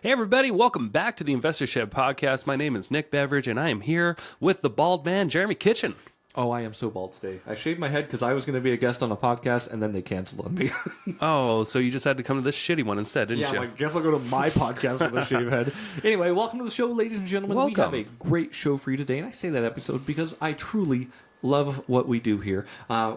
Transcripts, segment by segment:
Hey everybody, welcome back to the Investor Shed podcast. My name is Nick Beveridge and I am here with the bald man, Jeremy Kitchen. Oh, I am so bald today. I shaved my head because I was going to be a guest on a podcast and then they canceled on me. Oh, so you just had to come to this shitty one instead, didn't you? I guess I'll go to my podcast with a shaved head. Anyway, welcome to the show, ladies and gentlemen. Welcome. We have a great show for you today, and I say that episode because I truly love what we do here.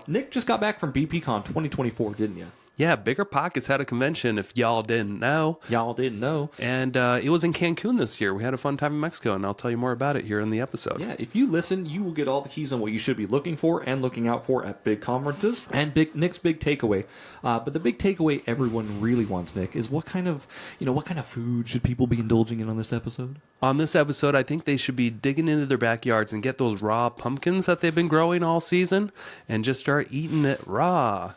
Nick just got back from BPCon 2024, didn't you? Yeah, BiggerPockets had a convention, if y'all didn't know. Y'all didn't know. And it was in Cancun this year. We had a fun time in Mexico, and I'll tell you more about it here in the episode. Yeah, if you listen, you will get all the keys on what you should be looking for and looking out for at big conferences. And Nick's big takeaway. But the big takeaway everyone really wants, Nick, is what kind of food should people be indulging in on this episode? On this episode, I think they should be digging into their backyards and get those raw pumpkins that they've been growing all season and just start eating it raw.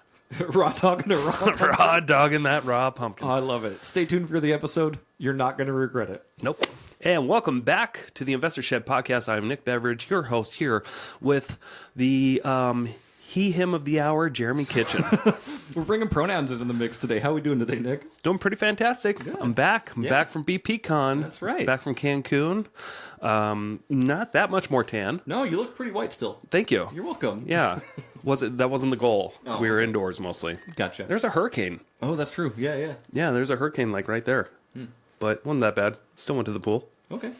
Raw dogging a raw pumpkin. Raw dogging that raw pumpkin. Oh, I love it. Stay tuned for the episode. You're not going to regret it. Nope. And welcome back to the Investor Shed podcast. I'm Nick Beveridge, your host here with the him of the hour, Jeremy Kitchen. We're bringing pronouns into the mix today. How are we doing today, Nick? Doing pretty fantastic. Good. I'm back. I'm back from BPCon. That's right. Back from Cancun. Not that much more tan. No, you look pretty white still. Thank you. You're welcome. Yeah. That wasn't the goal. Oh, we were okay. indoors mostly. Gotcha. There's a hurricane. Oh, that's true. Yeah. Yeah, there's a hurricane like right there. But wasn't that bad. Still went to the pool. Okay.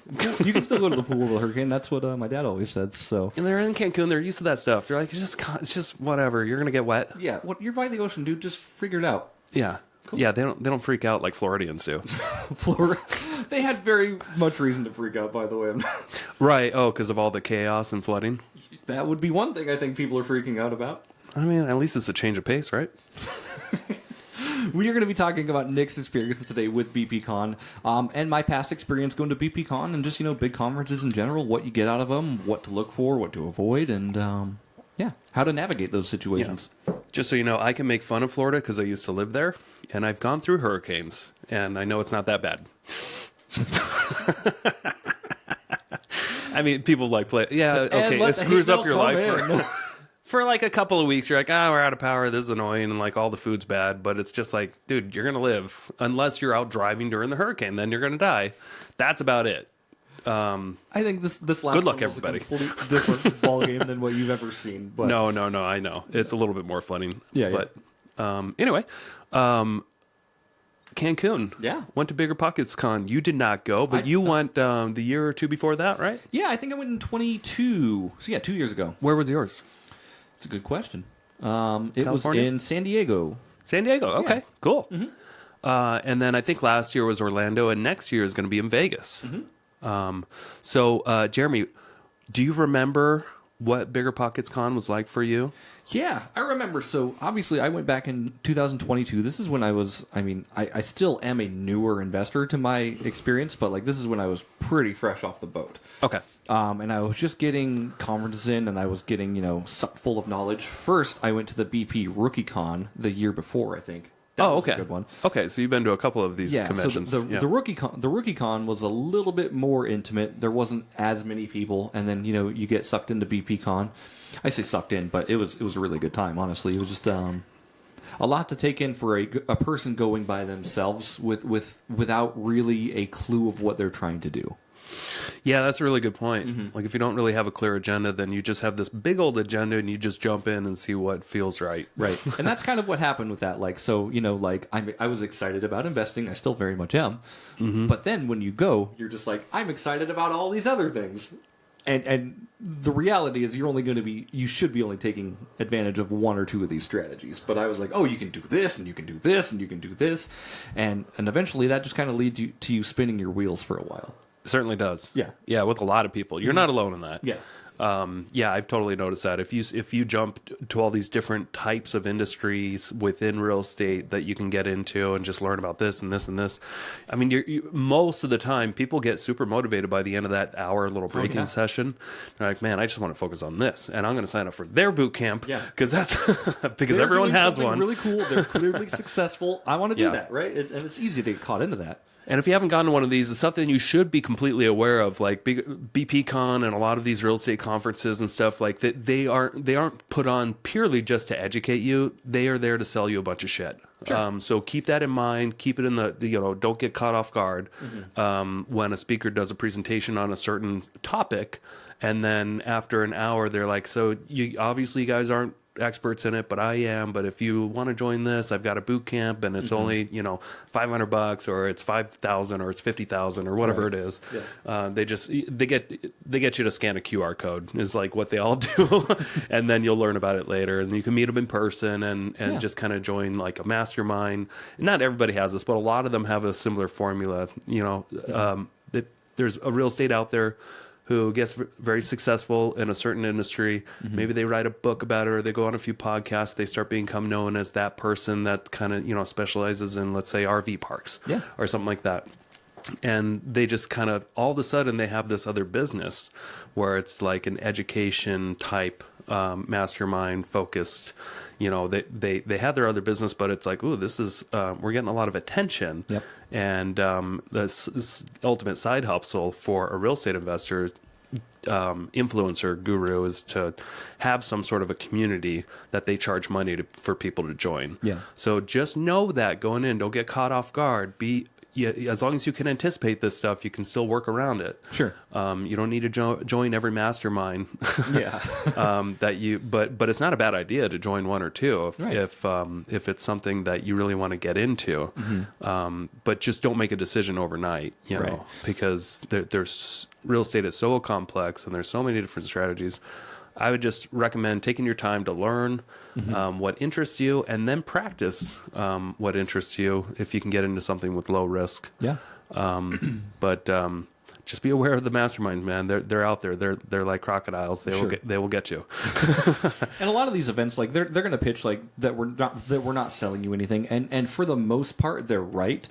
You can still go to the pool with a hurricane. That's what my dad always said. So. And they're in Cancun. They're used to that stuff. They're like, it's just whatever. You're gonna get wet. Yeah. You're by the ocean, dude. Just figure it out. Yeah. Cool. Yeah, they don't freak out like Floridians do. Florida. They had very much reason to freak out, by the way. Right. Oh, because of all the chaos and flooding. That would be one thing I think people are freaking out about. I mean, at least it's a change of pace, right? We are going to be talking about Nick's experience today with BPCon and my past experience going to BPCon and just, big conferences in general, what you get out of them, what to look for, what to avoid, and, how to navigate those situations. Yeah. Just so you know, I can make fun of Florida because I used to live there, and I've gone through hurricanes, and I know it's not that bad. I mean, people play. Yeah, okay, it screws up your life for like a couple of weeks. You're like, we're out of power. This is annoying, and like all the food's bad. But it's just like, dude, you're gonna live unless you're out driving during the hurricane. Then you're gonna die. That's about it. I think this last good luck, one was everybody. a completely different ball game than what you've ever seen. But No, I know it's a little bit more funny. Yeah, but anyway, Cancun. Yeah. Went to BiggerPockets Con. You did not go, but you went the year or two before that, right? Yeah, I think I went in 22. So yeah, 2 years ago. Where was yours? It's a good question. It was California? in San Diego. San Diego. Okay, Yeah. cool. Mm-hmm. And then I think last year was Orlando, and next year is going to be in Vegas. Mm-hmm. So, Jeremy, do you remember what BiggerPockets Con was like for you? Yeah, I remember. So obviously I went back in 2022. This is when I still am a newer investor to my experience, but like this is when I was pretty fresh off the boat. Okay. And I was just getting conferences in, and I was getting, sucked full of knowledge. First, I went to the BP RookieCon the year before, I think. That was okay. a good one. Okay, so you've been to a couple of these conventions. So the RookieCon was a little bit more intimate. There wasn't as many people, and then you get sucked into BPCon. I say sucked in, but it was a really good time. Honestly, it was just a lot to take in for a person going by themselves without really a clue of what they're trying to do. Yeah, that's a really good point. Mm-hmm. Like if you don't really have a clear agenda, then you just have this big old agenda and you just jump in and see what feels right. Right. And that's kind of what happened with that. Like, so, I was excited about investing. I still very much am. Mm-hmm. But then when you go, you're just like, I'm excited about all these other things. And the reality is you should be only taking advantage of one or two of these strategies. But I was like, oh, you can do this, and you can do this, and you can do this. And eventually that just kind of leads to you spinning your wheels for a while. It certainly does. Yeah. Yeah, with a lot of people. You're not alone in that. Yeah. Yeah, I've totally noticed that. If you jump to all these different types of industries within real estate that you can get into and just learn about this and this and this, I mean, most of the time people get super motivated by the end of that hour little breaking session. They're like, man, I just want to focus on this, and I'm going to sign up for their boot camp because that's because everyone has one. Really cool. They're clearly successful. I want to do that, right? And it's easy to get caught into that. And if you haven't gone to one of these, it's something you should be completely aware of. Like BPCon and a lot of these real estate conferences and stuff, like that, they aren't put on purely just to educate you. They are there to sell you a bunch of shit. Sure. So keep that in mind. Keep it in don't get caught off guard when a speaker does a presentation on a certain topic, and then after an hour they're like, "So you guys aren't experts in it, but I am. But if you want to join this, I've got a boot camp, and it's only $500, or it's 5,000, or it's 50,000, or whatever it is." Yeah. They get you to scan a QR code is like what they all do, and then you'll learn about it later, and you can meet them in person and just kind of join like a mastermind. Not everybody has this, but a lot of them have a similar formula. That there's a real estate out there who gets very successful in a certain industry. Maybe they write a book about it, or they go on a few podcasts. They start become known as that person that kind of, specializes in, let's say, RV parks or something like that. And they just kind of, all of a sudden, they have this other business where it's like an education type mastermind focused. They had their other business, but it's like, ooh, this is, we're getting a lot of attention. Yep. And this ultimate side hustle for a real estate investor, influencer guru, is to have some sort of a community that they charge money for people to join. Yeah. So just know that going in, don't get caught off guard. As long as you can anticipate this stuff, you can still work around it. Sure. You don't need to join every mastermind. Yeah. But it's not a bad idea to join one or two if it's something that you really want to get into. But just don't make a decision overnight, because there's real estate is so complex and there's so many different strategies. I would just recommend taking your time to learn what interests you, and then practice what interests you if you can get into something with low risk. Yeah. But just be aware of the masterminds, man. They're out there. They're like crocodiles. They will get you. And a lot of these events, like they're going to pitch like that we're not selling you anything, and for the most part, they're right.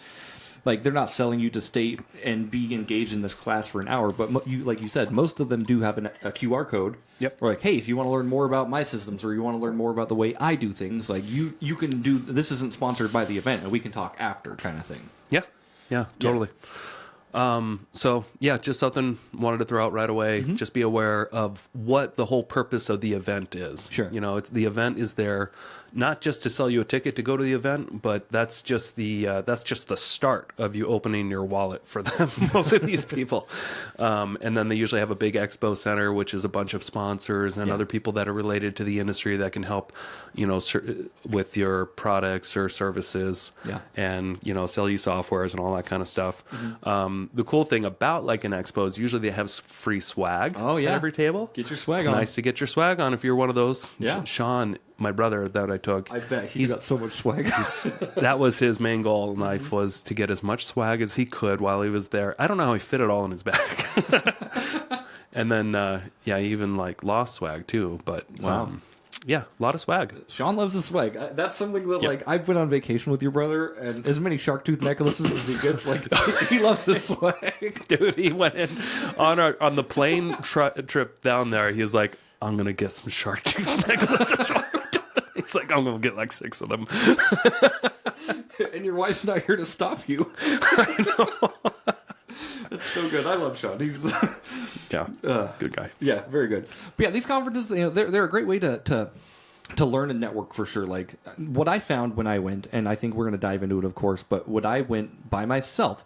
Like, they're not selling you to stay and be engaged in this class for an hour, but like you said, most of them do have a QR code. Yep. Or like, hey, if you want to learn more about my systems, or you want to learn more about the way I do things, like you can do. This isn't sponsored by the event, and we can talk after, kind of thing. Yeah, totally. So yeah, just something wanted to throw out right away. Just be aware of what the whole purpose of the event is. Sure. The event is there not just to sell you a ticket to go to the event, but that's just the start of you opening your wallet for them. Most of these people, and then they usually have a big expo center, which is a bunch of sponsors and other people that are related to the industry that can help, with your products or services, and sell you softwares and all that kind of stuff. The cool thing about like an expo is usually they have free swag. Oh yeah, at every table. Get your swag it's on. Nice to get your swag on if you're one of those. Yeah. Sean, my brother that I took. I bet he's got so much swag. That was his main goal in life, was to get as much swag as he could while he was there. I don't know how he fit it all in his bag. And then, he even like lost swag too. But yeah, a lot of swag. Sean loves his swag. That's something that, like, I've been on vacation with your brother, and as many shark tooth necklaces as he gets, like, he loves his swag. Dude, he went in on the plane trip down there. He was like, I'm going to get some shark tooth necklaces. He's like, I'm going to get like 6 of them. And your wife's not here to stop you. I know. That's so good. I love Sean. He's good guy. Yeah, very good. But yeah, these conferences, they're a great way to learn and network for sure. Like, what I found when I went, and I think we're going to dive into it, of course, but when I went by myself,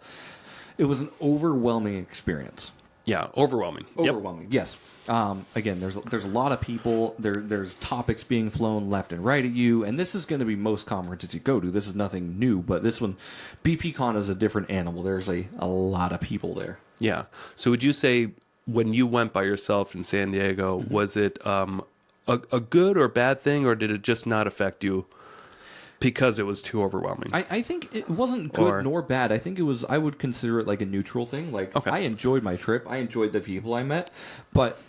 it was an overwhelming experience. Yeah, overwhelming. Overwhelming, yes. Again, there's a lot of people. There's topics being flown left and right at you, and this is going to be most conferences you go to. This is nothing new, but this one, BPCon, is a different animal. There's a lot of people there. Yeah. So would you say when you went by yourself in San Diego, was it a good or bad thing, or did it just not affect you because it was too overwhelming? I think it wasn't good nor bad. I think it was, I would consider it like a neutral thing. Like, okay. I enjoyed my trip. I enjoyed the people I met, but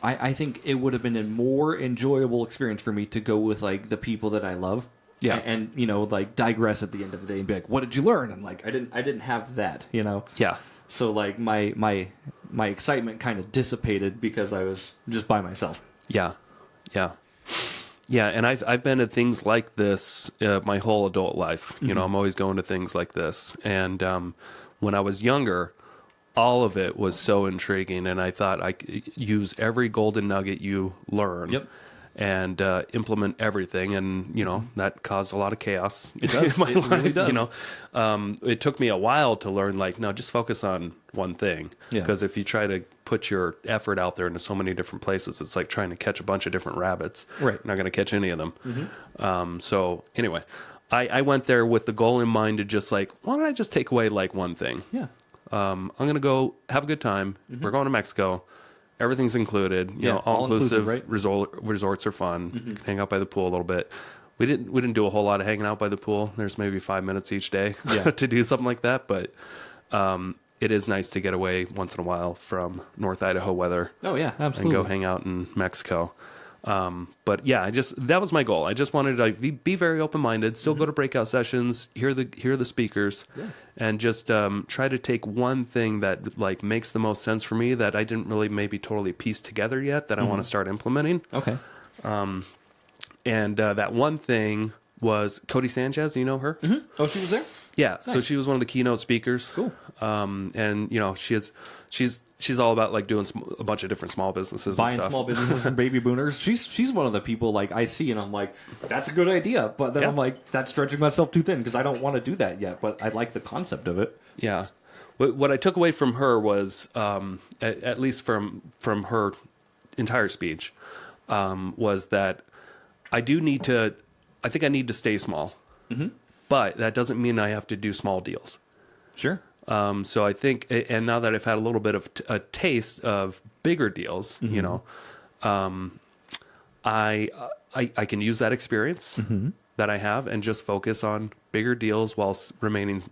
I think it would have been a more enjoyable experience for me to go with like the people that I love. Yeah. And like digress at the end of the day and be like, what did you learn? And like, I didn't have that, Yeah. So like my excitement kind of dissipated because I was just by myself. Yeah. Yeah. Yeah, and I've been at things like this my whole adult life. You know, I'm always going to things like this. And when I was younger, all of it was so intriguing, and I thought I could use every golden nugget you learn. Yep. And implement everything, and that caused a lot of chaos. It does. In my It life. really does. It took me a while to learn. Like, no, just focus on one thing. Yeah. Because if you try to put your effort out there into so many different places, it's like trying to catch a bunch of different rabbits. Right. You're not going to catch any of them. So anyway, I went there with the goal in mind to just like, why don't I just take away like one thing? Yeah. I'm going to go have a good time. We're going to Mexico. Everything's included, you know, all inclusive, right? Resorts are fun. Hang out by the pool a little bit. We didn't do a whole lot of hanging out by the pool. There's maybe 5 minutes each day to do something like that. But it is nice to get away once in a while from North Idaho weather. Oh yeah, absolutely. And go hang out in Mexico. But yeah, that was my goal. I just wanted to be very open-minded, still go to breakout sessions, hear the speakers, and just try to take one thing that like makes the most sense for me that I didn't really maybe totally piece together yet that I want to start implementing. Okay. And that one thing was Cody Sanchez. Do you know her? Mm-hmm. Oh, she was there? Yeah. Nice. So she was one of the keynote speakers. Cool. And she's all about like doing a bunch of different small businesses, buying and stuff. small businesses from baby boomers. She's one of the people like I see, and I'm like, that's a good idea. But then I'm like, that's stretching myself too thin because I don't want to do that yet. But I like the concept of it. Yeah. What I took away from her was, at least from her entire speech, was that I think I need to stay small. But that doesn't mean I have to do small deals. Sure. So I think, and now that I've had a little bit of a taste of bigger deals, I can use that experience that I have and just focus on bigger deals whilst remaining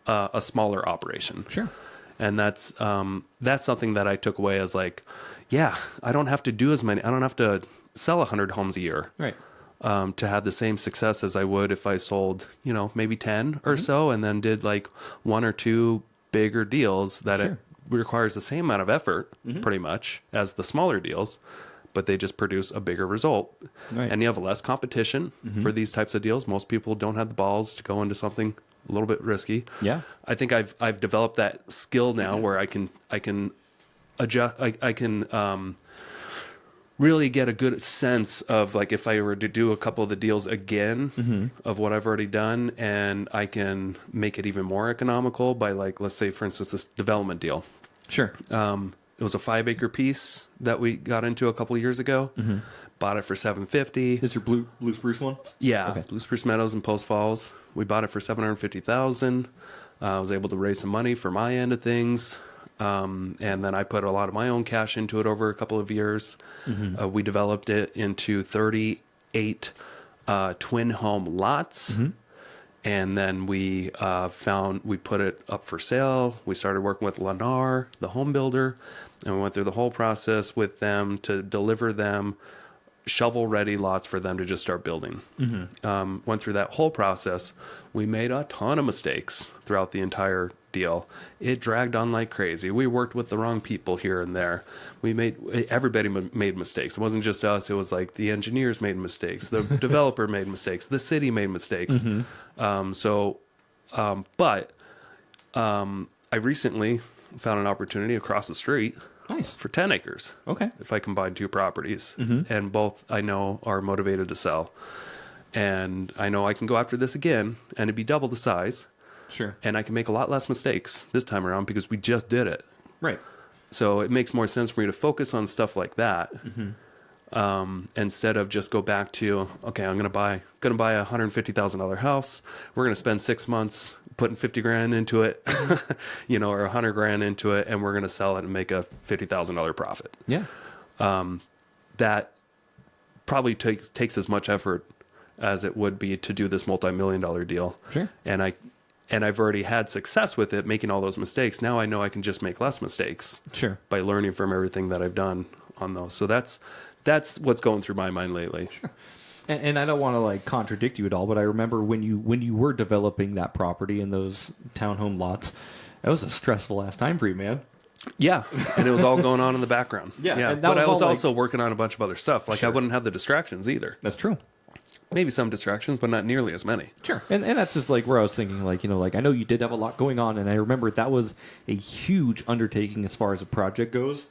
a smaller operation. Sure. And that's something that I took away as like, yeah, I don't have to do as many. I don't have to sell 100 homes a year. Right. To have the same success as I would if I sold, maybe 10 or so, and then did like one or two bigger deals that it requires the same amount of effort, pretty much, as the smaller deals, but they just produce a bigger result. Right. And you have less competition for these types of deals. Most people don't have the balls to go into something a little bit risky. Yeah. I think I've developed that skill now where I can adjust. I can really get a good sense of like if I were to do a couple of the deals again of what I've already done, and I can make it even more economical by like, let's say for instance, this development deal. Sure. It was a 5-acre piece that we got into a couple of years ago. Bought it for $750,000. Is your blue spruce one? Yeah, Okay. Blue Spruce Meadows in Post Falls. We bought it for $750,000. I was able to raise some money for my end of things. And then I put a lot of my own cash into it over a couple of years. We developed it into 38 twin home lots. And then we put it up for sale. We started working with Lennar, the home builder, and we went through the whole process with them to deliver them shovel-ready lots for them to just start building. Went through that whole process. We made a ton of mistakes throughout the entire deal. It dragged on like crazy. We worked with the wrong people here and there. Everybody made mistakes. It wasn't just us. It was like the engineers made mistakes. The developer made mistakes. The city made mistakes. But I recently found an opportunity across the street. Nice. For 10 acres. Okay. If I combine two properties. And both I know are motivated to sell. And I know I can go after this again and it'd be double the size. Sure. And I can make a lot less mistakes this time around because we just did it. Right. So it makes more sense for me to focus on stuff like that. Instead of just go back to, okay, I'm going to buy a $150,000 house. We're going to spend 6 months putting 50 grand into it, or 100 grand into it. And we're going to sell it and make a $50,000 profit. Yeah. That probably takes as much effort as it would be to do this multi-million-dollar deal. Sure. And I've already had success with it, making all those mistakes. Now I know I can just make less mistakes. Sure. By learning from everything that I've done on those. So that's what's going through my mind lately. Sure. And I don't want to like contradict you at all, but I remember when you were developing that property in those townhome lots, that was a stressful ass time for you, man. Yeah, and it was all going on in the background. Yeah, yeah. and that But was I was all, like- also working on a bunch of other stuff. Like I Sure. wouldn't have the distractions either. That's true. Maybe some distractions, but not nearly as many. Sure. And that's just like where I was thinking, like, like I know you did have a lot going on, and I remember that was a huge undertaking as far as a project goes.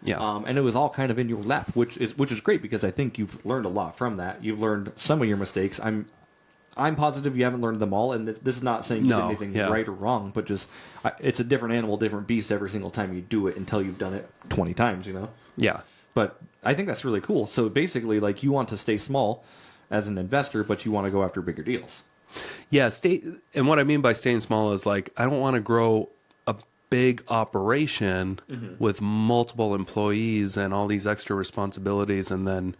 Yeah. And it was all kind of in your lap, which is great because I think you've learned a lot from that. You've learned some of your mistakes. I'm positive you haven't learned them all, and this is not saying you did anything right or wrong, but just it's a different animal, different beast every single time you do it until you've done it 20 times, Yeah. But I think that's really cool. So basically, like, you want to stay small as an investor, but you want to go after bigger deals. Yeah, and what I mean by staying small is like I don't want to grow a big operation with multiple employees and all these extra responsibilities, and then,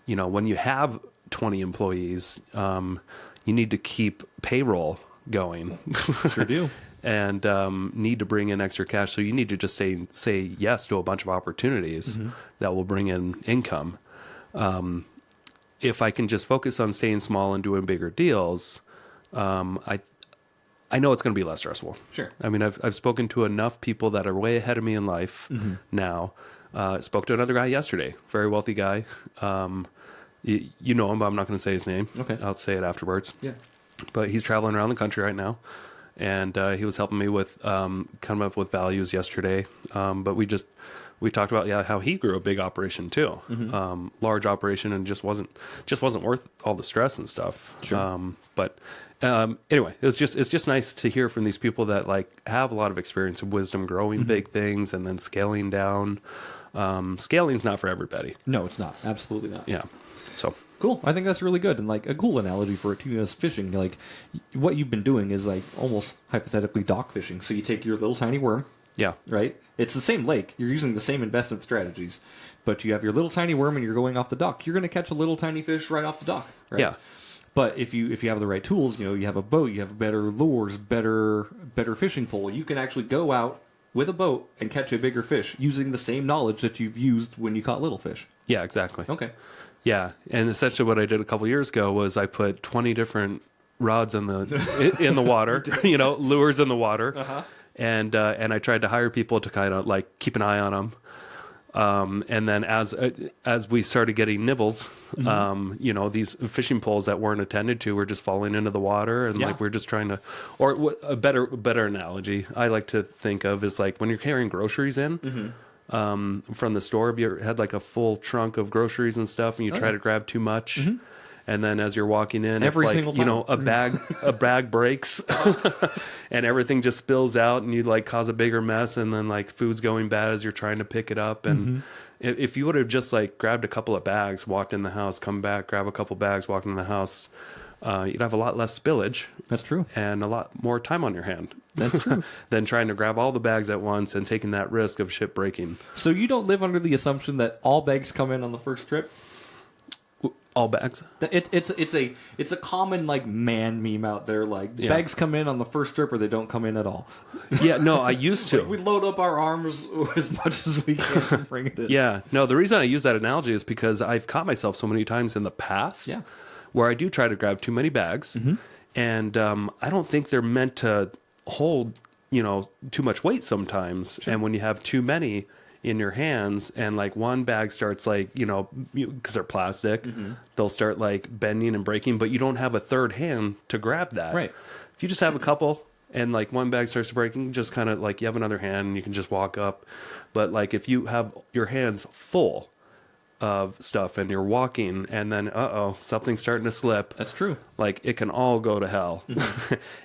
when you have 20 employees, you need to keep payroll going. Sure do. And need to bring in extra cash, so you need to just say yes to a bunch of opportunities that will bring in income. If I can just focus on staying small and doing bigger deals, I know it's going to be less stressful. Sure. I mean, I've spoken to enough people that are way ahead of me in life now. Spoke to another guy yesterday, very wealthy guy. You know him, but I'm not going to say his name. Okay. I'll say it afterwards. Yeah. But he's traveling around the country right now. And he was helping me with coming up with values yesterday. But we talked about how he grew a big operation too, large operation, and just wasn't worth all the stress and stuff. Sure. But anyway, it's just nice to hear from these people that like have a lot of experience and wisdom growing big things and then scaling down. Scaling's not for everybody. No, it's not. Absolutely not. Yeah. So cool. I think that's really good, and like a cool analogy for it too is fishing. Like what you've been doing is like almost hypothetically dock fishing. So you take your little tiny worm, yeah. right? It's the same lake. You're using the same investment strategies, but you have your little tiny worm and you're going off the dock. You're going to catch a little tiny fish right off the dock, right? Yeah. But if you have the right tools, you have a boat, you have better lures, better fishing pole. You can actually go out with a boat and catch a bigger fish using the same knowledge that you've used when you caught little fish. Yeah, exactly. Okay. Yeah, and essentially what I did a couple years ago was I put 20 different rods in the water, lures in the water, and I tried to hire people to kind of like keep an eye on them. And then as we started getting nibbles, these fishing poles that weren't attended to were just falling into the water, and like we're just trying to, or a better analogy I like to think of is like when you're carrying groceries in. From the store, have you ever had like a full trunk of groceries and stuff, and you try to grab too much, and then as you're walking in, Every if, like, single time. a bag breaks, and everything just spills out, and you like cause a bigger mess, and then like food's going bad as you're trying to pick it up, and if you would have just like grabbed a couple of bags, walked in the house, come back, grab a couple bags, walk in the house, you'd have a lot less spillage. That's true. And a lot more time on your hand. That's true. Than trying to grab all the bags at once and taking that risk of shit breaking. So you don't live under the assumption that all bags come in on the first trip? All bags? It's a common like man meme out there. Like bags come in on the first trip or they don't come in at all. Yeah, no, I used to. Like, we load up our arms as much as we can and bring it in. Yeah, no, the reason I use that analogy is because I've caught myself so many times in the past where I do try to grab too many bags, and I don't think they're meant to hold, too much weight sometimes. Sure. And when you have too many in your hands and like one bag starts like, because they're plastic, they'll start like bending and breaking, but you don't have a third hand to grab that. Right. If you just have a couple and like one bag starts breaking, just kind of like you have another hand and you can just walk up. But like if you have your hands full of stuff and you're walking and then something's starting to slip, that's true, like it can all go to hell.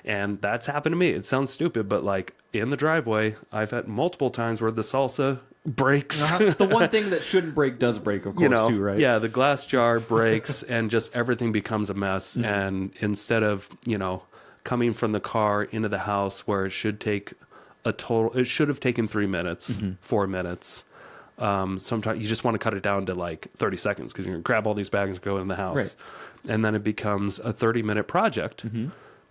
And that's happened to me. It sounds stupid, but like in the driveway I've had multiple times where the salsa breaks. The one thing that shouldn't break does break, of course, too, right? Yeah, the glass jar breaks and just everything becomes a mess. And instead of coming from the car into the house where it should take it should have taken 3 minutes, 4 minutes, sometimes you just want to cut it down to like 30 seconds because you're going to grab all these bags and go in the house. Right. And then it becomes a 30-minute project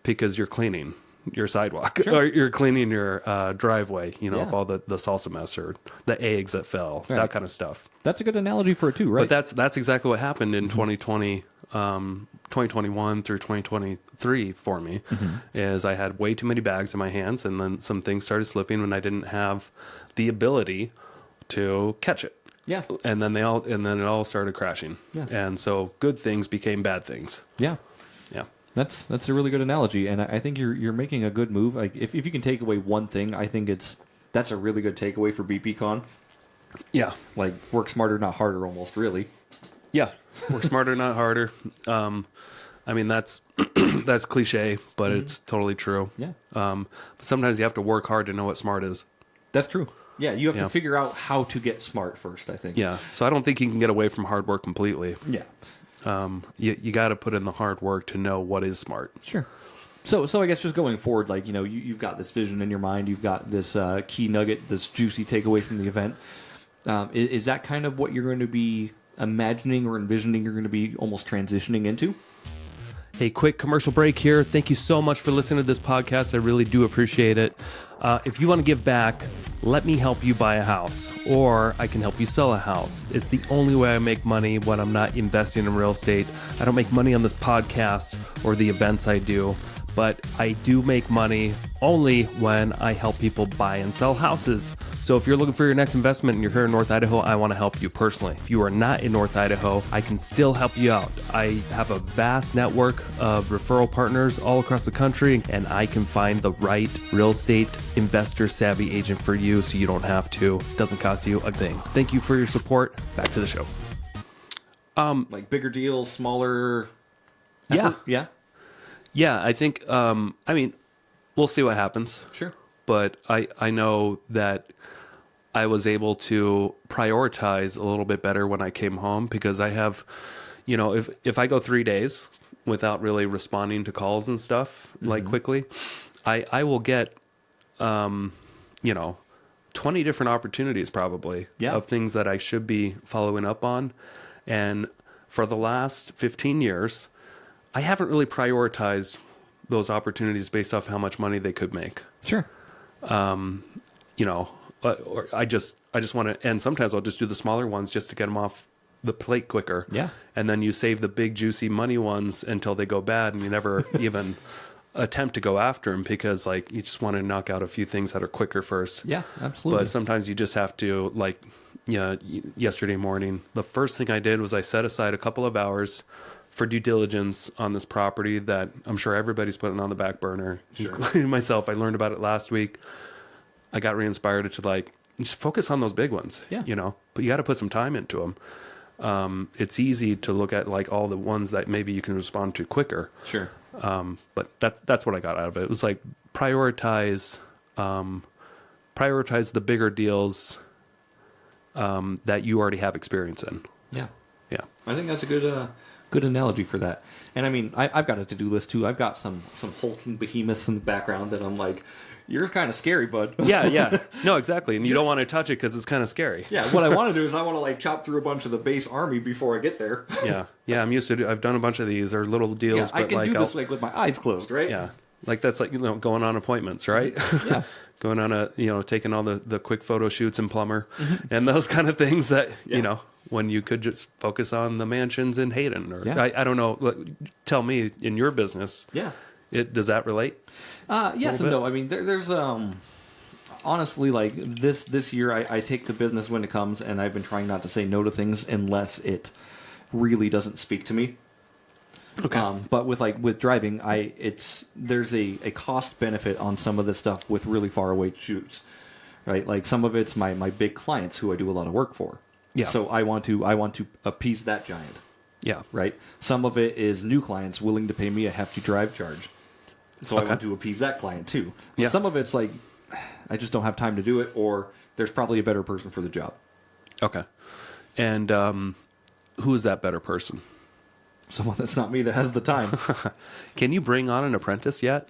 because you're cleaning. your sidewalk or you're cleaning your driveway, of all the salsa mess or the eggs that fell, that kind of stuff. That's a good analogy for it too, right? But that's exactly what happened in 2020, 2021 through 2023 for me, is I had way too many bags in my hands, and then some things started slipping when I didn't have the ability to catch it. Yeah. And then it all started crashing. Yeah. And so good things became bad things. Yeah. Yeah. That's a really good analogy, and I think you're making a good move. Like if you can take away one thing, I think that's a really good takeaway for BPCon. Yeah. Like work smarter, not harder, almost really. Yeah. Work smarter, not harder. I mean, that's that's cliche, but it's totally true. Yeah. But sometimes you have to work hard to know what smart is. That's true. Yeah, you have to figure out how to get smart first, I think. Yeah. So I don't think you can get away from hard work completely. Yeah. You got to put in the hard work to know what is smart. Sure. So I guess just going forward, like, you've got this vision in your mind, you've got this key nugget, this juicy takeaway from the event. Is that kind of what you're going to be imagining or envisioning you're going to be almost transitioning into? Hey, quick commercial break here. Thank you so much for listening to this podcast. I really do appreciate it. If you want to give back, let me help you buy a house, or I can help you sell a house. It's the only way I make money when I'm not investing in real estate. I don't make money on this podcast or the events I do, but I do make money only when I help people buy and sell houses. So if you're looking for your next investment and you're here in North Idaho, I want to help you personally. If you are not in North Idaho, I can still help you out. I have a vast network of referral partners all across the country, and I can find the right real estate investor savvy agent for you so you don't have to. It doesn't cost you a thing. Thank you for your support. Back to the show. Like bigger deals, smaller... Yeah. effort? Yeah? Yeah, I think, I mean, we'll see what happens. Sure. But I know that I was able to prioritize a little bit better when I came home, because I have, if I go 3 days without really responding to calls and stuff like quickly, I will get, 20 different opportunities probably of things that I should be following up on. And for the last 15 years, I haven't really prioritized those opportunities based off how much money they could make. Sure. Or I just want to, and sometimes I'll just do the smaller ones just to get them off the plate quicker. Yeah. And then you save the big juicy money ones until they go bad, and you never even attempt to go after them, because like you just want to knock out a few things that are quicker first. Yeah, absolutely. But sometimes you just have to, like, yesterday morning, the first thing I did was I set aside a couple of hours for due diligence on this property that I'm sure everybody's putting on the back burner, including myself. I learned about it last week. I got re-inspired to like just focus on those big ones, but you got to put some time into them. It's easy to look at like all the ones that maybe you can respond to quicker. Sure. But that's what I got out of it. It was like prioritize the bigger deals that you already have experience in. Yeah. Yeah. I think that's a good analogy for that. And I mean, I've got a to-do list too. I've got some hulking behemoths in the background that I'm like, you're kind of scary, bud. Yeah. No, exactly. And you don't want to touch it because it's kind of scary. Yeah. What I want to do is I want to like chop through a bunch of the base army before I get there. Yeah. I'm used to I've done a bunch of these or little deals. Yeah, I but can like do this like with my eyes closed, right? Yeah. Like that's like, going on appointments, right? Yeah. Going on taking all the quick photo shoots in Plumber and those kind of things that, when you could just focus on the mansions in Hayden or I don't know. Tell me in your business. Yeah. Does that relate? Yes and no. I mean, there's honestly, like this year, I take the business when it comes, and I've been trying not to say no to things unless it really doesn't speak to me. Okay. But with driving, there's a cost benefit on some of this stuff with really far away shoots, right? Like some of it's my big clients who I do a lot of work for. Yeah. So I want to appease that giant. Yeah. Right. Some of it is new clients willing to pay me a hefty drive charge. So I want to appease that client too. Yeah. Some of it's like, I just don't have time to do it, or there's probably a better person for the job. Okay. And who is that better person? Someone that's not me that has the time. Can you bring on an apprentice yet?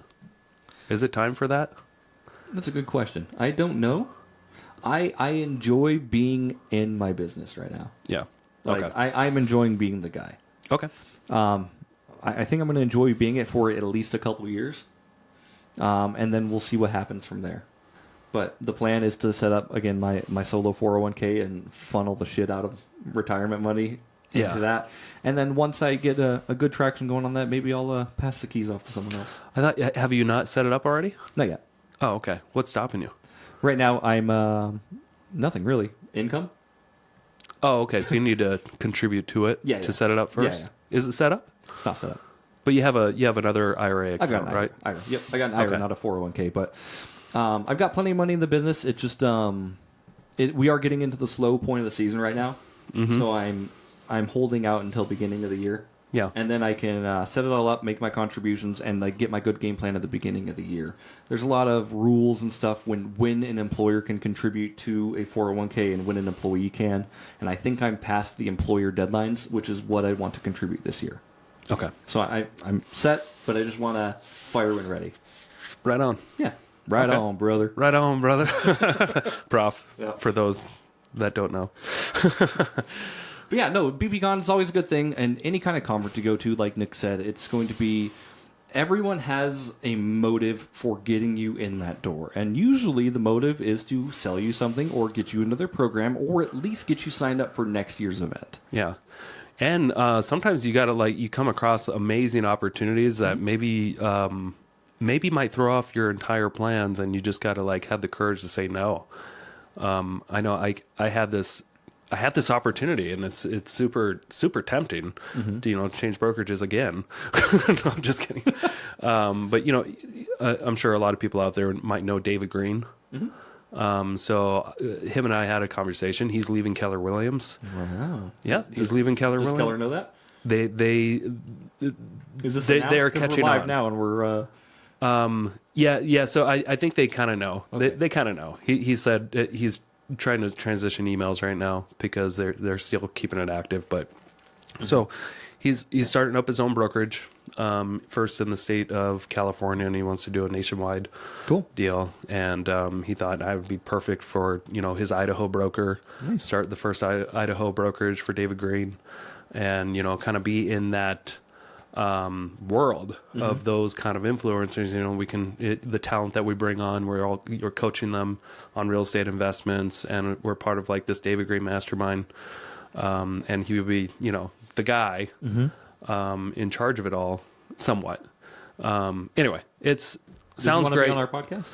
Is it time for that? That's a good question. I don't know. I enjoy being in my business right now. Yeah. Okay. I'm enjoying being the guy. Okay. I think I'm going to enjoy being it for at least a couple of years. and then we'll see what happens from there. But the plan is to set up, again, my solo 401k and funnel the shit out of retirement money into that. And then once I get a good traction going on that, maybe I'll pass the keys off to someone else. I thought, have you not set it up already? Not yet. Oh, okay. What's stopping you? Right now, I'm nothing really. Income? Oh, okay. So you need to contribute to it to set it up first? Yeah. Is it set up? It's not set up. But you have another IRA account, I've got an right? IRA. Yep, I got an IRA, not a 401k. But I've got plenty of money in the business. It's just we are getting into the slow point of the season right now, so I'm holding out until beginning of the year. Yeah, and then I can set it all up, make my contributions, and like get my good game plan at the beginning of the year. There's a lot of rules and stuff when an employer can contribute to a 401k and when an employee can. And I think I'm past the employer deadlines, which is what I want to contribute this year. Okay. So I'm set, but I just want to fire when ready. Right on. Yeah. Right on, brother. Right on, brother. Prof, Yeah. for those that don't know. But yeah, no, BPCon is always a good thing. And any kind of conference you go to, like Nick said, it's going to be... Everyone has a motive for getting you in that door. And usually the motive is to sell you something or get you into their program or at least get you signed up for next year's event. Yeah. And sometimes you got to you come across amazing opportunities that maybe might throw off your entire plans, and you just got to have the courage to say no. I know I had this opportunity, and it's super tempting to change brokerages again. No, I'm just kidding. But I'm sure a lot of people out there might know David Green. So him and I had a conversation. He's leaving Keller Williams. Wow. Yeah, he's leaving Keller Williams. Does Keller know that? They're catching we're live on now, and we're. Yeah. So I think they kind of know. Okay. They kind of know. He said he's trying to transition emails right now because they're still keeping it active. But so he's starting up his own brokerage, first in the state of California, and he wants to do a nationwide deal. And he thought I would be perfect for his Idaho broker. Nice. Start the first Idaho brokerage for David Green, and kind of be in that world of those kind of influencers. We can the talent that we bring on, you're coaching them on real estate investments, and we're part of this David Green mastermind, and he would be the guy in charge of it all somewhat. Anyway, sounds great. Be on our podcast?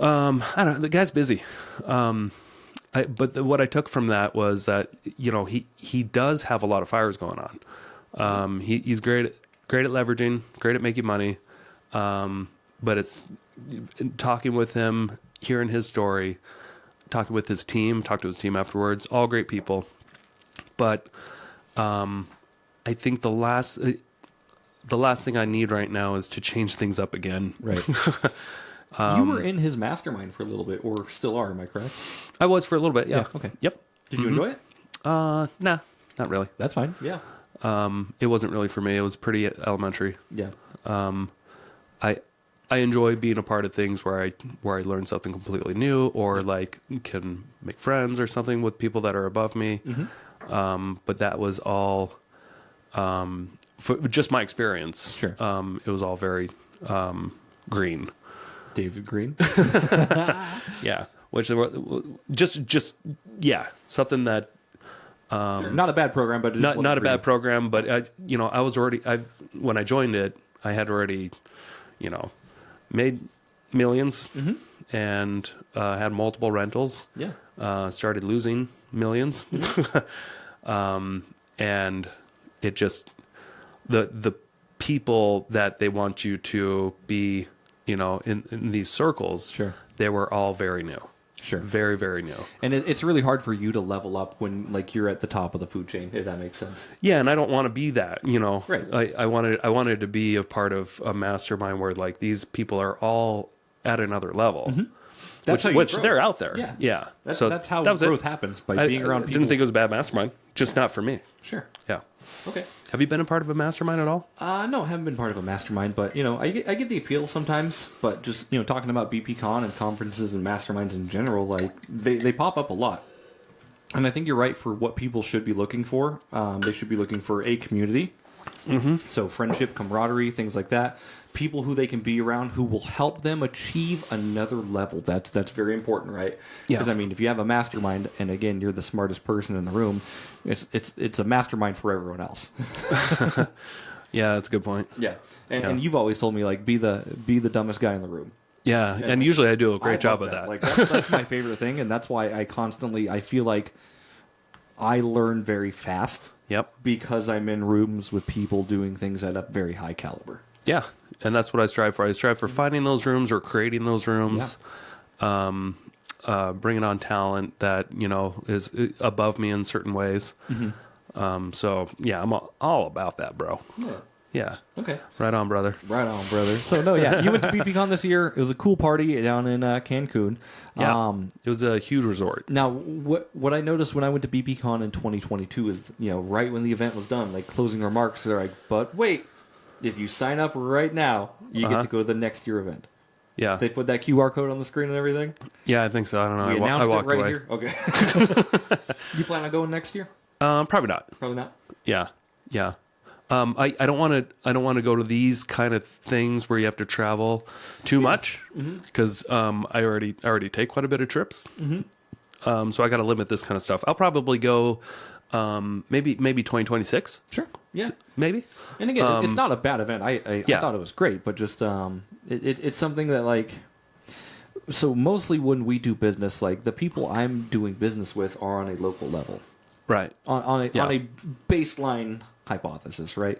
I don't know, the guy's busy. But what I took from that was that he does have a lot of fires going on. He's great at leveraging, great at making money. But it's talking with him, hearing his story, talking with his team, talk to his team afterwards, all great people. But I think the last thing I need right now is to change things up again. Right. You were in his mastermind for a little bit, or still are, am I correct? I was for a little bit, yeah. Okay. Yep. Did you enjoy it? Nah, not really. That's fine. Yeah. It wasn't really for me. It was pretty elementary. Yeah. I enjoy being a part of things where I learn something completely new, or can make friends or something with people that are above me. But that was all for just my experience. Sure. It was all very green. David Green. Yeah. Which just something that not a bad program, but not a bad program. But I was already when I joined it, I had already made millions and had multiple rentals. Yeah. Started losing millions, and it just the people that they want you to be in these circles. Sure. They were all very new. Sure. Very, very new. And it's really hard for you to level up when you're at the top of the food chain, if that makes sense. Yeah, and I don't want to be that, Right. I wanted to be a part of a mastermind where these people are all at another level. That's how you which grow. they're out there. Yeah. Yeah. That's how that was growth it. happens, by being around I people. didn't think it was a bad mastermind. Just not for me. Sure. Yeah. Okay. Have you been a part of a mastermind at all? No, I haven't been part of a mastermind, but I get the appeal sometimes. But just talking about BPCon and conferences and masterminds in general, they pop up a lot. And I think you're right for what people should be looking for. They should be looking for a community, So friendship, camaraderie, things like that. People who they can be around who will help them achieve another level. That's very important, right? Yeah. Because I mean, if you have a mastermind, and again, you're the smartest person in the room, it's a mastermind for everyone else. Yeah, that's a good point. Yeah. And you've always told me, like, be the dumbest guy in the room. Yeah, and usually I do a great job love of that. Like that's my favorite thing, and that's why I feel like I learn very fast. Yep. Because I'm in rooms with people doing things at a very high caliber. Yeah, and that's what I strive for. I strive for finding those rooms or creating those rooms, bringing on talent that is above me in certain ways. So yeah, I'm all about that, bro. Yeah. Yeah. Okay. Right on, brother. Right on, brother. So no, yeah, you went to BPCon this year. It was a cool party down in Cancun. Yeah. It was a huge resort. Now, what I noticed when I went to BPCon in 2022 is, right when the event was done, like closing remarks, they're like, but wait, if you sign up right now, you get to go to the next year event. Yeah. They put that QR code on the screen and everything? Yeah, I think so. I don't know. We I announced walked it right away. here? Okay. You plan on going next year? Probably not. Probably not. Yeah. Yeah. I don't want to go to these kind of things where you have to travel too much because I already take quite a bit of trips. So I got to limit this kind of stuff. I'll probably go maybe 2026. Sure. Yeah. Maybe. And again, it's not a bad event. I Yeah. thought it was great, but just it's something that, like, so mostly when we do business, like the people I'm doing business with are on a local level. Right. On a baseline hypothesis, right?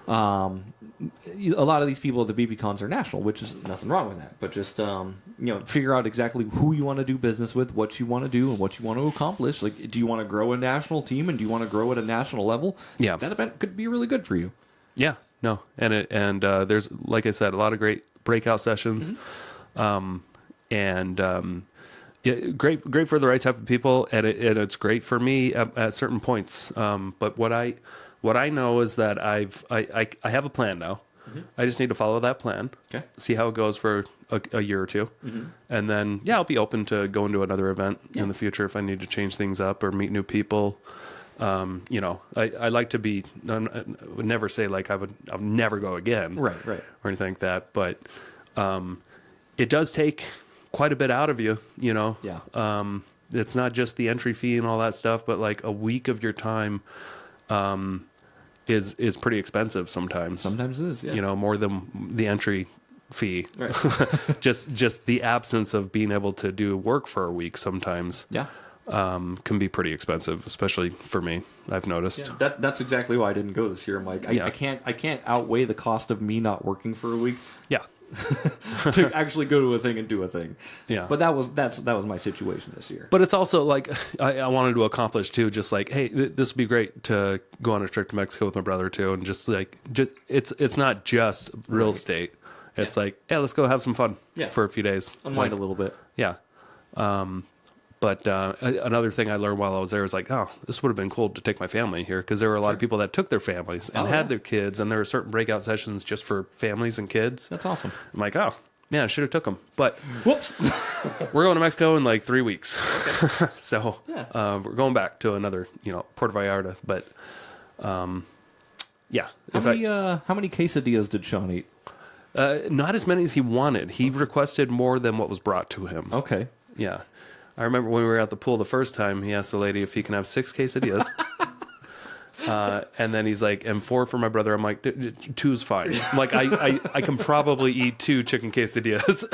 A lot of these people at the BPCons are national, which is nothing wrong with that. But just figure out exactly who you want to do business with, what you want to do, and what you want to accomplish. Like, do you want to grow a national team, and do you want to grow at a national level? Yeah. That event could be really good for you. Yeah. No. And there's, like I said, a lot of great breakout sessions, yeah, great for the right type of people, and it's great for me at certain points. But what I know is that I have a plan now. I just need to follow that plan. Okay. See how it goes for a year or two, and then I'll be open to going to another event in the future if I need to change things up or meet new people. I like to be. I would never say like I'll never go again. Right. Or anything like that, but it does take quite a bit out of you, Yeah. It's not just the entry fee and all that stuff, but like a week of your time is pretty expensive sometimes. Sometimes it is, yeah. More than the entry fee. Right. just the absence of being able to do work for a week sometimes Yeah. can be pretty expensive, especially for me, I've noticed. Yeah, that's exactly why I didn't go this year. I'm like, I can't outweigh the cost of me not working for a week Yeah. to actually go to a thing and do a thing. Yeah. But that was my situation this year. But it's also like I wanted to accomplish too, just like, hey, this would be great to go on a trip to Mexico with my brother too, and just it's not just real estate. It's like, hey, let's go have some fun for a few days, Unwind a little bit. Yeah. But another thing I learned while I was there was like, oh, this would have been cool to take my family here, because there were a lot of people that took their families and had their kids, and there were certain breakout sessions just for families and kids. That's awesome. I'm like, oh, man, I should have took them. But Whoops. we're going to Mexico in like 3 weeks. Okay. So Yeah. we're going back to another, Puerto Vallarta. But yeah. How many quesadillas did Sean eat? Not as many as he wanted. He requested more than what was brought to him. Okay. Yeah. I remember when we were at the pool the first time, he asked the lady if he can have 6 quesadillas. And then he's like, and 4 for my brother. I'm like, 2's fine. I'm like, I can probably eat 2 chicken quesadillas.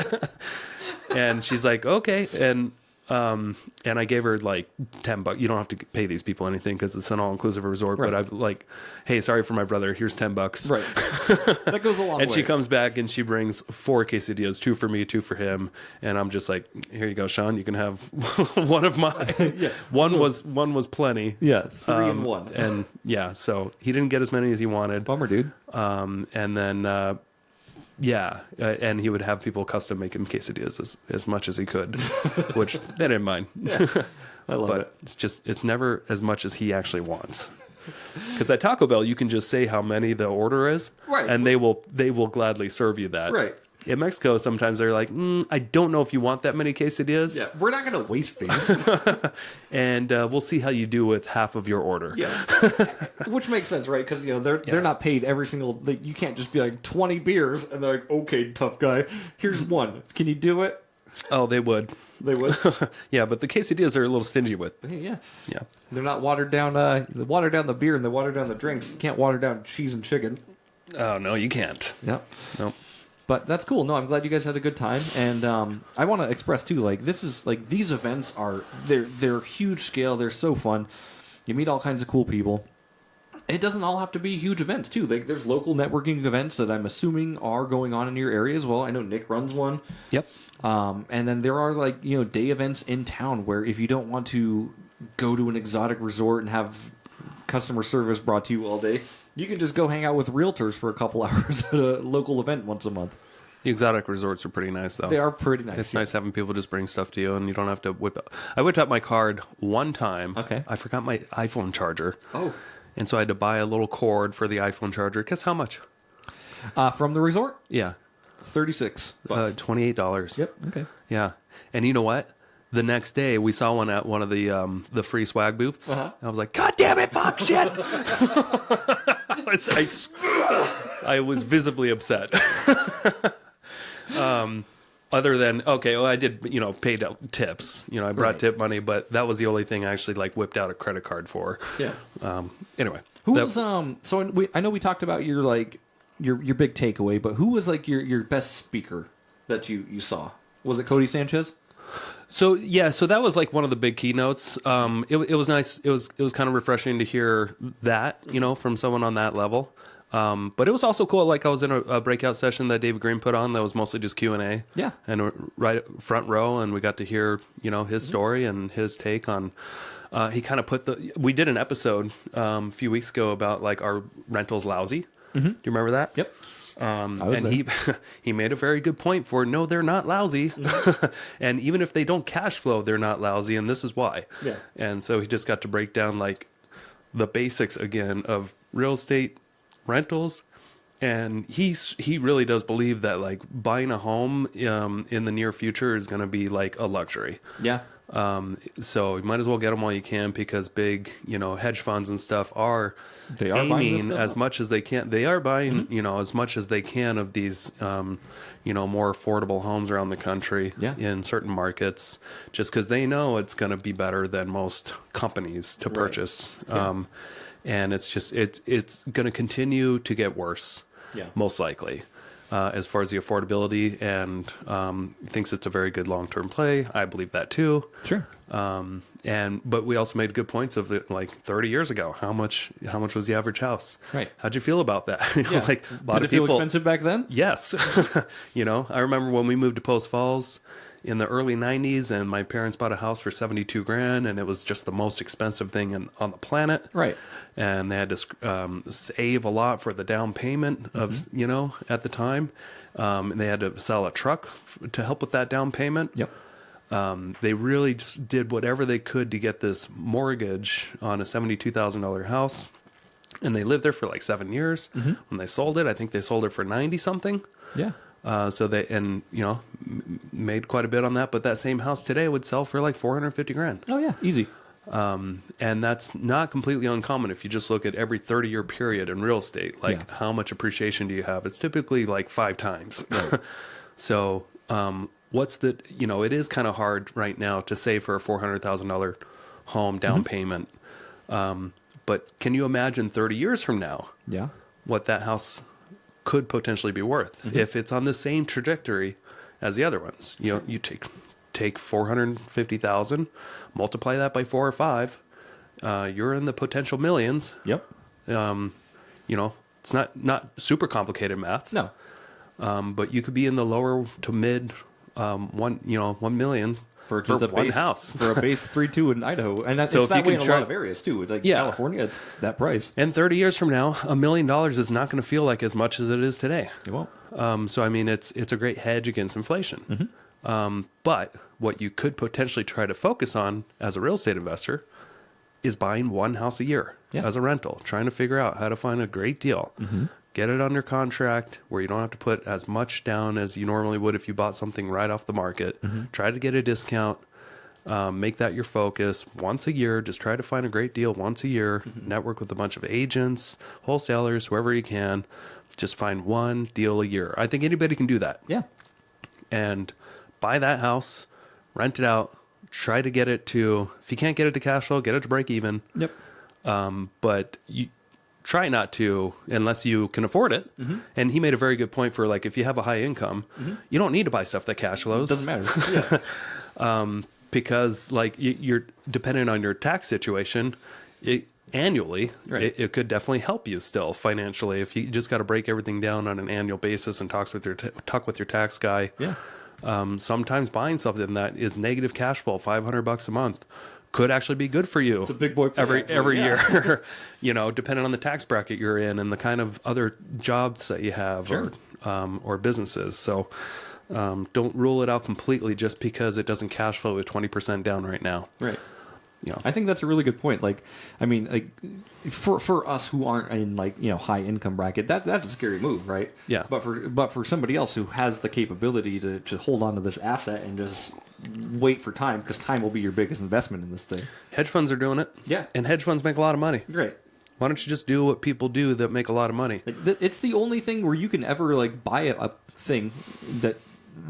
And she's like, okay. And I gave her like $10. You don't have to pay these people anything because it's an all-inclusive resort. Right. But I'm like, hey, sorry for my brother. Here's $10. Right. That goes a long way. And she comes back and she brings 4 quesadillas, 2 for me, 2 for him. And I'm just like, here you go, Sean. You can have one of mine. Yeah. One was plenty. Yeah, 3 and 1. And yeah, so he didn't get as many as he wanted. Bummer, dude. And then and he would have people custom make him quesadillas as much as he could, which they didn't mind. Yeah. I love it. It's never as much as he actually wants. Because at Taco Bell, you can just say how many the order is, Right. and they will gladly serve you that. Right. In Mexico, sometimes they're like, I don't know if you want that many quesadillas. Yeah, we're not going to waste these. And we'll see how you do with half of your order. Yeah, which makes sense, right? Because they're not paid every single. You can't just be like 20 beers and they're like, okay, tough guy, here's one. Can you do it? Oh, they would. They would. Yeah, but the quesadillas are a little stingy with. Yeah, Yeah. they're not watered down. They water down the beer and they water down the drinks. You can't water down cheese and chicken. Oh no, you can't. Yep. Nope. But that's cool. No, I'm glad you guys had a good time, and I want to express too. Like this is like these events are they're huge scale. They're so fun. You meet all kinds of cool people. It doesn't all have to be huge events too. Like there's local networking events that I'm assuming are going on in your area as well. I know Nick runs one. Yep. And then there are like day events in town where if you don't want to go to an exotic resort and have customer service brought to you all day, you can just go hang out with realtors for a couple hours at a local event once a month. The exotic resorts are pretty nice, though. They are pretty nice. It's nice having people just bring stuff to you, and you don't have to whip out. I whipped out my card one time. Okay. I forgot my iPhone charger. Oh. And so I had to buy a little cord for the iPhone charger. Guess how much? From the resort? Yeah. $36. $28. Yep. Okay. Yeah. And you know what? The next day, we saw one at one of the free swag booths. Uh-huh. I was like, God damn it, fuck, shit! I was visibly upset. Other than, okay, well, I did, paid out tips. I brought Right. tip money, but that was the only thing I actually, whipped out a credit card for. Yeah. Anyway. Who was, so I know we talked about your big takeaway, but who was, your best speaker that you saw? Was it Cody Sanchez? So that was one of the big keynotes. It was nice. It was kind of refreshing to hear that, from someone on that level. But it was also cool. I was in a breakout session that David Green put on that was mostly just Q&A. Yeah. And right front row, and we got to hear, his story and his take on. He kind of we did an episode a few weeks ago about our rentals lousy. Mm-hmm. Do you remember that? Yep. And he made a very good point for no, they're not lousy. And even if they don't cash flow, they're not lousy. And this is why. Yeah. And so he just got to break down the basics again of real estate rentals. And he really does believe that buying a home in the near future is going to be a luxury. Yeah. So you might as well get them while you can, because big, hedge funds and stuff are aiming as much as they can. They are buying, as much as they can of these, more affordable homes around the country in certain markets, just because they know it's going to be better than most companies to purchase. Yeah. And it's just, it's going to continue to get worse, most likely. As far as the affordability, and thinks it's a very good long-term play. I believe that too. Sure. But we also made good points of 30 years ago. How much was the average house? Right. How'd you feel about that? Yeah. A lot Did of it feel people. expensive back then? Yes. I remember when we moved to Post Falls in the early 90s, and my parents bought a house for $72,000, and it was just the most expensive thing on the planet. Right. And they had to save a lot for the down payment of, at the time. And they had to sell a truck to help with that down payment. Yep. They really just did whatever they could to get this mortgage on a $72,000 house. And they lived there for 7 years. Mm-hmm. When they sold it, I think they sold it for 90 something. Yeah. So they, made quite a bit on that. But that same house today would sell for $450,000. Oh yeah, easy. And that's not completely uncommon if you just look at every 30-year period in real estate. How much appreciation do you have? It's typically 5 times. Right. So, what's the, it is kind of hard right now to save for a $400,000 home down payment. But can you imagine 30 years from now? Yeah. What that house could potentially be worth if it's on the same trajectory as the other ones. You take 450,000, multiply that by 4 or 5, you're in the potential millions. Yep. It's not super complicated math. No. But you could be in the lower to mid 1 million for just a one base, house for a base 3.2 in Idaho, and that's so it's if you that way can in a lot of areas too. It's California, it's that price. And 30 years from now, $1 million is not going to feel like as much as it is today. It won't. So I mean, it's a great hedge against inflation. But what you could potentially try to focus on as a real estate investor is buying one house a year as a rental, trying to figure out how to find a great deal. get it under contract where you don't have to put as much down as you normally would if you bought something right off the market. Try to get a discount. Make that your focus once a year. Just try to find a great deal once a year. Network with a bunch of agents, wholesalers, whoever you can. Just find one deal a year. I think anybody can do that. Yeah. And buy that house, rent it out, try to get it to, if you can't get it to cash flow, get it to break even. Yep. But you try not to unless you can afford it. And he made a very good point for like, if you have a high income, you don't need to buy stuff that cash flows. Doesn't matter. Yeah. Because like you're dependent on your tax situation annually, Right. it could definitely help you still financially if you just got to break everything down on an annual basis and talk with your tax guy. Yeah. Sometimes buying something that is negative cash flow, $500 a month, could actually be good for you. It's a big boy every yeah. year, depending on the tax bracket you're in and the kind of other jobs that you have Sure. or businesses. So don't rule it out completely just because it doesn't cash flow with 20% down right now. Right. Yeah. I think that's a really good point. Like, I mean, like for us who aren't in like, high income bracket, that's a scary move, right? Yeah. But for somebody else who has the capability to hold on to this asset and just wait for time, because time will be your biggest investment in this thing. Hedge funds are doing it. Yeah. And hedge funds make a lot of money. Great. Why don't you just do what people do that make a lot of money? Like, it's the only thing where you can ever like buy a thing that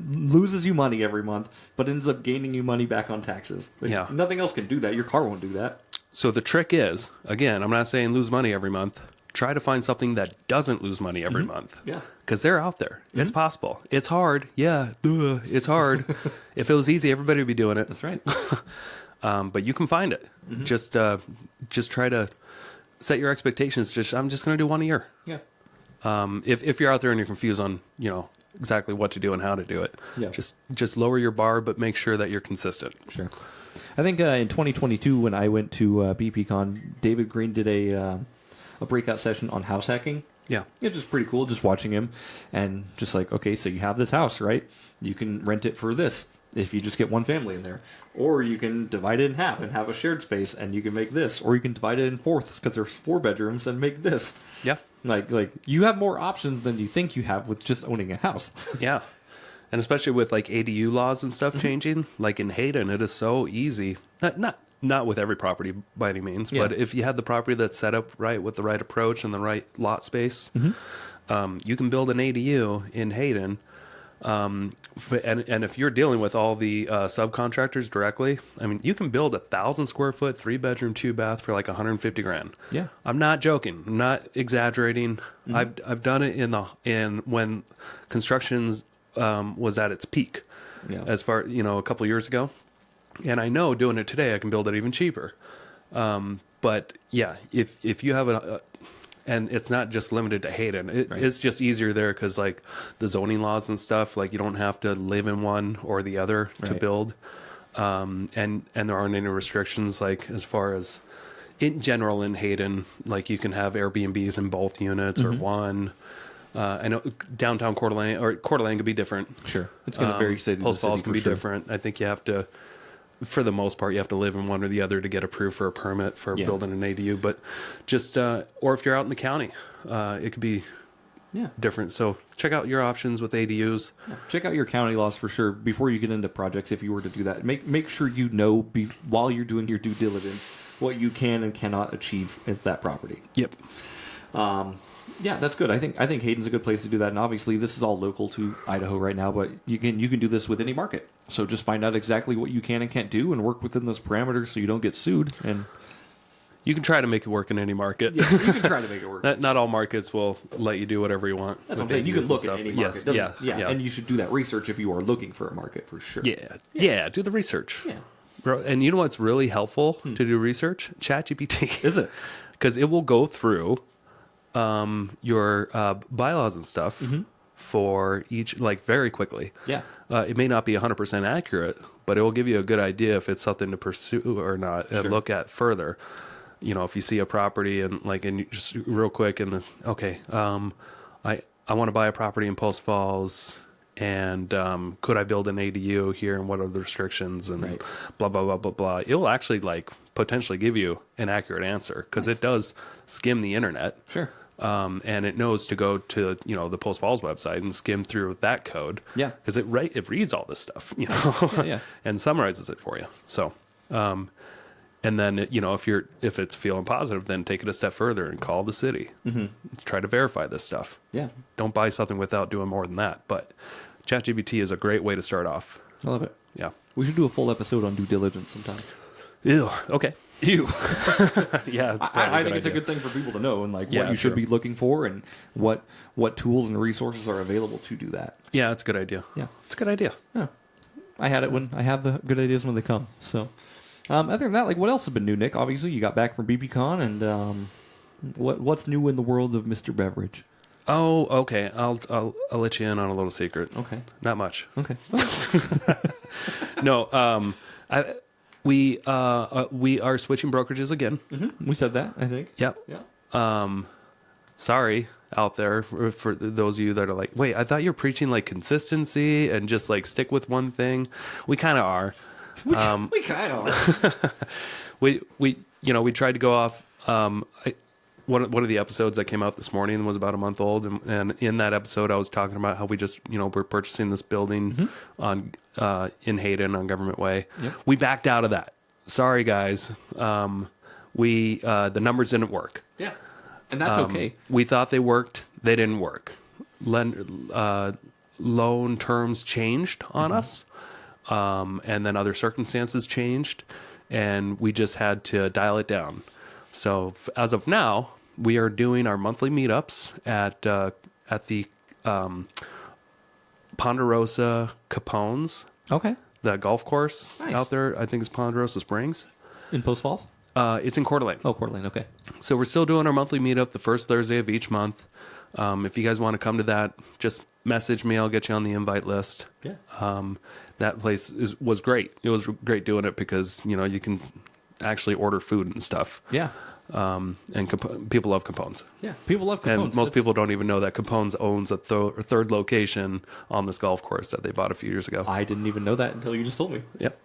loses you money every month, but ends up gaining you money back on taxes. Like, Yeah. Nothing else can do that. Your car won't do that. So the trick is, again, I'm not saying lose money every month. Try to find something that doesn't lose money every month. Yeah. Because they're out there. It's possible. It's hard. Yeah. It's hard. If it was easy, everybody would be doing it. That's right. But you can find it. Just try to set your expectations. I'm just going to do one a year. Yeah. If you're out there and you're confused on, exactly what to do and how to do it, Yeah. just lower your bar, but make sure that you're consistent. Sure. I think in 2022, when I went to BPCon, David Green did a breakout session on house hacking. Yeah. It was just pretty cool just watching him and just like, okay, so you have this house, right? You can rent it for this if you just get one family in there. Or you can divide it in half and have a shared space and you can make this. Or you can divide it in fourths because there's 4 bedrooms and make this. Yeah. Like you have more options than you think you have with just owning a house. Yeah. And especially with like ADU laws and stuff changing, like in Hayden, it is so easy. Not with every property by any means, Yeah. but if you had the property that's set up right with the right approach and the right lot space, you can build an ADU in Hayden. And if you're dealing with all the subcontractors directly, I mean, you can build 1,000 square foot, 3-bedroom, 2-bath for like $150,000. Yeah. I'm not joking. I'm not exaggerating. I've done it in when construction was at its peak, Yeah. as far a couple of years ago, and I know doing it today I can build it even cheaper. But yeah, if you have and it's not just limited to Hayden. It's just easier there because like the zoning laws and stuff, like you don't have to live in one or the other to Right. build. And there aren't any restrictions like as far as in general in Hayden, like you can have Airbnbs in both units or one. I know downtown Coeur d'Alene could be different. Sure. It's going to vary city to Post city Falls can for be sure. different. I think you have to, for the most part, you have to live in one or the other to get approved for a permit for Yeah. building an ADU. But just, or if you're out in the county, it could be Yeah. different. So check out your options with ADUs. Check out your county laws for sure before you get into projects. If you were to do that, make sure you know while you're doing your due diligence what you can and cannot achieve at that property. Yep. Yeah, that's good. I think Hayden's a good place to do that. And obviously, this is all local to Idaho right now, but you can do this with any market. So just find out exactly what you can and can't do, and work within those parameters so you don't get sued. And You can try to make it work in any market. you can try to make it work. Not all markets will let you do whatever you want. That's what I'm with saying. You can ADUs and look at stuff. any market. Yes. Doesn't- Yeah. And you should do that research if you are looking for a market for sure. Yeah. Do the research. Yeah. Bro, and you know what's really helpful to do research? ChatGPT. Is it? Because it will go through your bylaws and stuff for each, like very quickly. Yeah. It may not be 100% accurate, but it will give you a good idea if it's something to pursue or not and Sure. look at further. If you see a property and you just real quick I want to buy a property in Post Falls and could I build an ADU here and what are the restrictions and Right. blah, blah, blah, blah, blah. It will actually potentially give you an accurate answer because it does skim the internet. Sure. and it knows to go to the Post Falls website and skim through that code. Yeah. Because it reads all this stuff, Yeah. and summarizes it for you. So, and then if it's feeling positive, then take it a step further and call the city. Let's try to verify this stuff. Yeah. Don't buy something without doing more than that. But ChatGPT is a great way to start off. I love it. Yeah. We should do a full episode on due diligence sometime. Ew. Okay. Ew. Yeah, it's I think it's a good thing for people to know, and what you should be looking for, and what tools and resources are available to do that. Yeah, it's a good idea. Yeah, it's a good idea. Yeah, I have the good ideas when they come. So, other than that, what else has been new, Nick? Obviously, you got back from BPCon, and what's new in the world of Mr. Beveridge? Oh, okay. I'll let you in on a little secret. Okay. Not much. Okay. No. We are switching brokerages again. Mm-hmm. We said that, I think. Yep. Yeah. Sorry out there for those of you that are like, wait, I thought you were preaching consistency and just stick with one thing. We kind of are. We kind of are. We tried to go off. One of the episodes that came out this morning was about a month old, and in that episode, I was talking about how we just we're purchasing this building on in Hayden on Government Way. Yep. We backed out of that. Sorry, guys. The numbers didn't work. Yeah, and that's okay. We thought they worked. They didn't work. Loan terms changed on us, and then other circumstances changed, and we just had to dial it down. So as of now, we are doing our monthly meetups at the Ponderosa Capones. Okay. The golf course Nice. out there. I think it's Ponderosa Springs. In Post Falls? It's in Coeur d'Alene. Oh, Coeur d'Alene. Okay. So we're still doing our monthly meetup the first Thursday of each month. If you guys want to come to that, just message me. I'll get you on the invite list. Yeah. That place was great. It was great doing it because you can actually order food and stuff. Yeah. And people love Capone's. Yeah. People love Capone's. And most people don't even know that Capone's owns a third location on this golf course that they bought a few years ago. I didn't even know that until you just told me. Yep.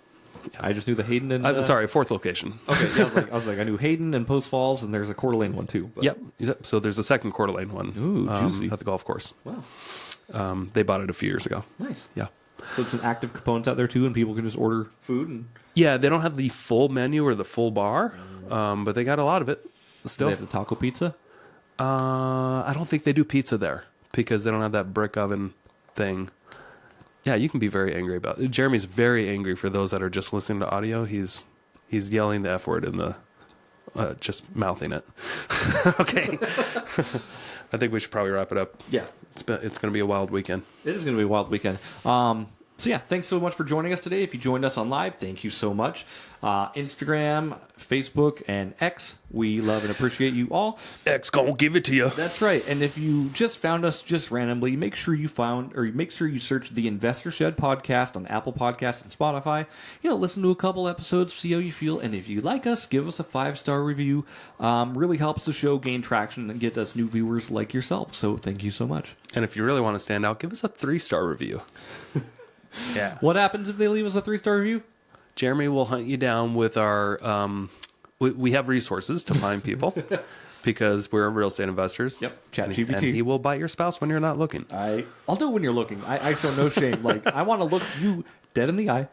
I just knew the Hayden and... Sorry, fourth location. Okay, yeah, I was like, I knew Hayden and Post Falls, and there's a Coeur d'Alene one too. But... Yep. So there's a second Coeur d'Alene one. Ooh, juicy. At the golf course. Wow. They bought it a few years ago. Nice. Yeah. So it's an active Capone's out there too, and people can just order food and... Yeah, they don't have the full menu or the full bar, but they got a lot of it still. Do they have the taco pizza? I don't think they do pizza there because they don't have that brick oven thing. Yeah, you can be very angry about it. Jeremy's very angry for those that are just listening to audio. He's yelling the F word in the just mouthing it. Okay. I think we should probably wrap it up. Yeah. It's going to be a wild weekend. It is going to be a wild weekend. So yeah, thanks so much for joining us today. If you joined us on live, thank you so much. Instagram, Facebook, and X, we love and appreciate you all. X gonna give it to you. That's right. And if you just found us just randomly, make sure you search the Investor Shed podcast on Apple Podcasts and Spotify. Listen to a couple episodes, see how you feel, and if you like us, give us a 5-star review. Really helps the show gain traction and get us new viewers like yourself. So thank you so much. And if you really want to stand out, give us a 3-star review. Yeah. What happens if they leave us a 3-star review? Jeremy will hunt you down with our. We have resources to find people because we're real estate investors. Yep. ChatGPT. And he will bite your spouse when you're not looking. I'll do it when you're looking. I show no shame. I want to look you dead in the eye,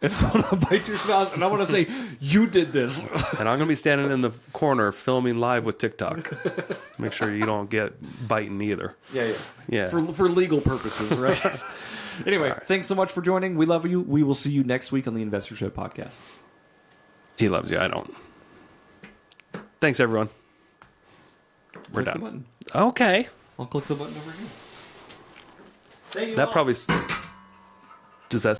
and I want to bite your spouse, and I want to say, you did this. And I'm going to be standing in the corner filming live with TikTok. Make sure you don't get biting either. Yeah. For legal purposes, right? Anyway, Thanks so much for joining. We love you. We will see you next week on the Investor Shed podcast. He loves you. I don't. Thanks, everyone. We're Click the done. button. Okay. I'll click the button over here. Thank you That all. probably. Does that.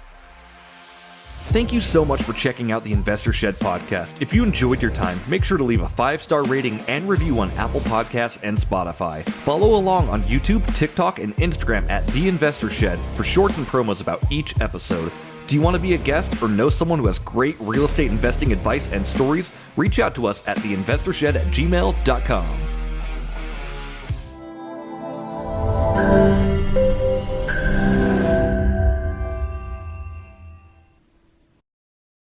Thank you so much for checking out the Investor Shed podcast. If you enjoyed your time, make sure to leave a 5-star rating and review on Apple Podcasts and Spotify. Follow along on YouTube, TikTok, and Instagram at The Investor Shed for shorts and promos about each episode. Do you want to be a guest or know someone who has great real estate investing advice and stories? Reach out to us at theinvestorshed@gmail.com.